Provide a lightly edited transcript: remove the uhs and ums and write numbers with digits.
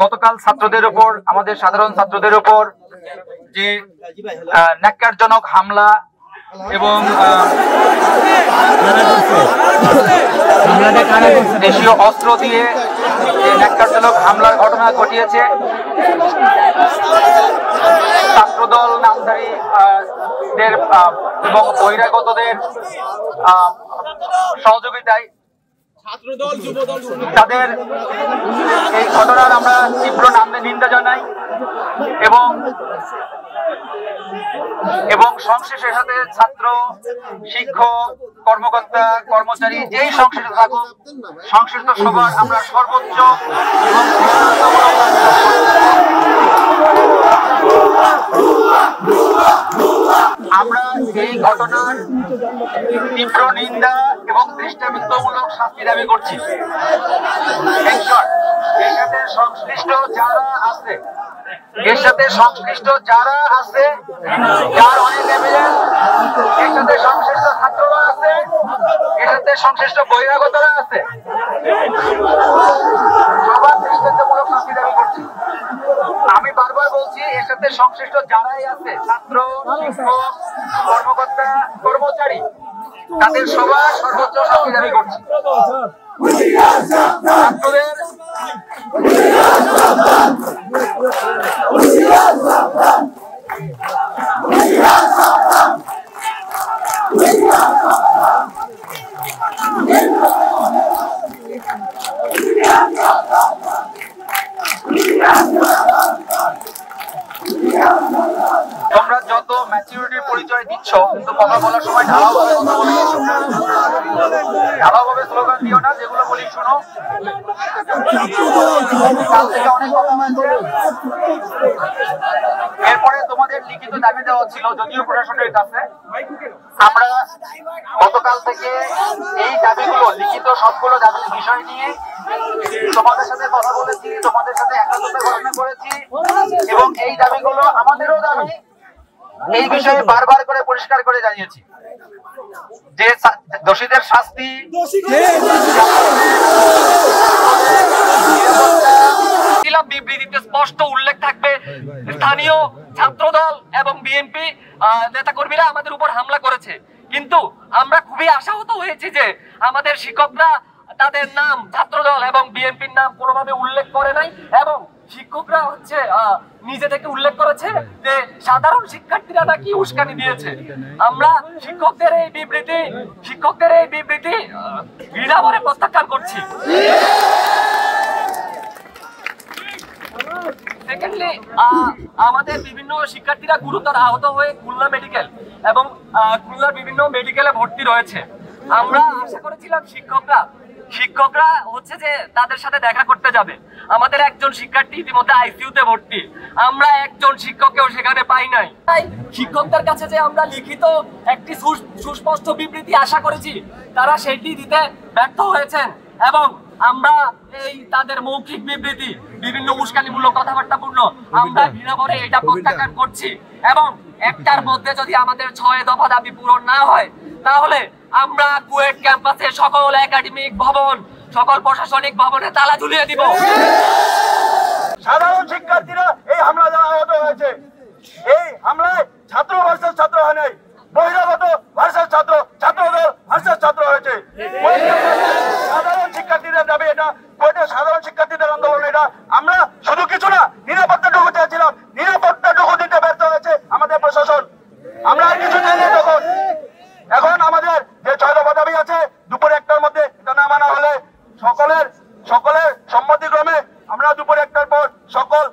গতকাল ছাত্রদের উপর, আমাদের সাধারণ ছাত্রদের উপর যে ন্যাক্কারজনক হামলা এবং দেশীয় অস্ত্র দিয়ে যে ন্যাক্কারজনক হামলার ঘটনা ঘটিয়েছে, ছাত্রদল নামধারীদের এবং বহিরাগতদের সহযোগিতায় তাদের এই ঘটনার আমরা তীব্র নিন্দা জানাই এবং সংশ্লিষ্টের সাথে ছাত্র, শিক্ষক, কর্মকর্তা, কর্মচারী যেই সংশ্লিষ্ট থাকুক, সংশ্লিষ্ট সবার আমরা সর্বোচ্চ আমরা এই ঘটনার তীব্র নিন্দা এবং দৃষ্টান্তমূলক শাস্তি দাবি করছি। এর সাথে সংশ্লিষ্ট যারা আছে, যার অনেক এভিডেন্স, এর সাথে সংশ্লিষ্ট ছাত্ররা আছে, এর সাথে সংশ্লিষ্ট বহিরাগতরা আছে, সবার দৃষ্টান্তমূলক শাস্তি দাবি করছি। আমি বারবার বলছি, এর সাথে সংশ্লিষ্ট যারাই আছে, ছাত্র, শিক্ষক, কর্মকর্তা, কর্মচারী, তাদের সবার সর্বোচ্চ শাস্তি দাবি করছি। ছাত্রদের তোমরা যত ম্যাচুরিটির পরিচয় দিচ্ছ, কিন্তু কথা বলার সময় ঢালাওভাবে স্লোগান দিও না, যেগুলো বলি শুনো। এরপরে তোমাদের লিখিত দাবি দেওয়া ছিল যদিও প্রশাসনের কাছে। আমরা গতকাল থেকে এই দাবিগুলো, লিখিত সবগুলো দাবির বিষয় নিয়ে তোমাদের সাথে কথা বলেছি, তোমাদের সাথে একাত্মতা ঘোষণা করেছি এবং এই দাবিগুলো আমাদেরও দাবি, এই বিষয়ে বারবার করে পরিষ্কার করে জানিয়েছি যে দোষীদের শাস্তি, বিবৃতিতে স্পষ্ট উল্লেখ থাকবে স্থানীয় ছাত্রদল এবং বিএনপি নেতাকর্মীরা আমাদের উপর হামলা করেছে, কিন্তু আমরা খুবই আশাহত হয়েছি যে আমাদের শিক্ষকরা তাদের নাম, ছাত্রদল এবং বিএনপির নাম কোনোভাবে উল্লেখ করে নাই এবং শিক্ষকরা নিজে থেকে উল্লেখ করেছে যে সাধারণ শিক্ষার্থীরা নাকি উস্কানি দিয়েছে। আমরা শিক্ষকদের এই বিবৃতি ঘৃণাভরে প্রত্যাখ্যান করছি। সেকেন্ডলি, আমাদের বিভিন্ন শিক্ষার্থীরা গুরুতর আহত হয়ে খুলনা মেডিকেল এবং খুলনার বিভিন্ন মেডিকেলে ভর্তি রয়েছে। আমরা আশা করেছিলাম শিক্ষকরা হচ্ছে যে তাদের সাথে দেখা করতে যাবে। আমাদের একজন শিক্ষার্থী ইতিমধ্যে আইসিইউতে ভর্তি, আমরা একজন শিক্ষককেও সেখানে পাই নাই। তাই শিক্ষকদের কাছে যে আমরা লিখিত একটি সুস্পষ্ট বিবৃতি আশা করেছি, তারা সেটি দিতে ব্যর্থ হয়েছেন এবং আমরা এই তাদের মৌখিক বিবৃতি বিভিন্ন উস্কানিমূলক কথাবার্তাপূর্ণ আমরা ঘৃণাভরে এটা প্রত্যাখ্যান করছি এবং একটার মধ্যে যদি আমাদের 6 দফা দাবি পূরণ না হয়, তাহলে আমরা কুয়েট ক্যাম্পাসে সকল একাডেমিক ভবন, সকল প্রশাসনিক ভবনে তালা ঝুলিয়ে দিব। সাধারণ শিক্ষার্থীরা এই হামলা দ্বারা আহত হয়েছে। এই হামলায় ছাত্র ভার্সেস ছাত্র হয় নাই, বহিরাগত ভার্সেস ছাত্র, ছাত্রদল ভার্সেস ছাত্র হয়েছে। সাধারণ শিক্ষার্থীদের দাবি এটা, সাধারণ শিক্ষার্থীদের আন্দোলন এটা। আমরা শুধু কিছু না, নিরাপত্তাটুকু চেয়েছিলাম, নিরাপত্তাটুকু দিতে ব্যর্থ হয়েছে আমাদের প্রশাসন। আমরা আর কিছু চাই না। এখন আমাদের যে 6 দফা দাবি আছে, দুপুর 1টার মধ্যে এটা না মানা হলে সকলের সম্মতিক্রমে আমরা দুপুর 1টার পর সকল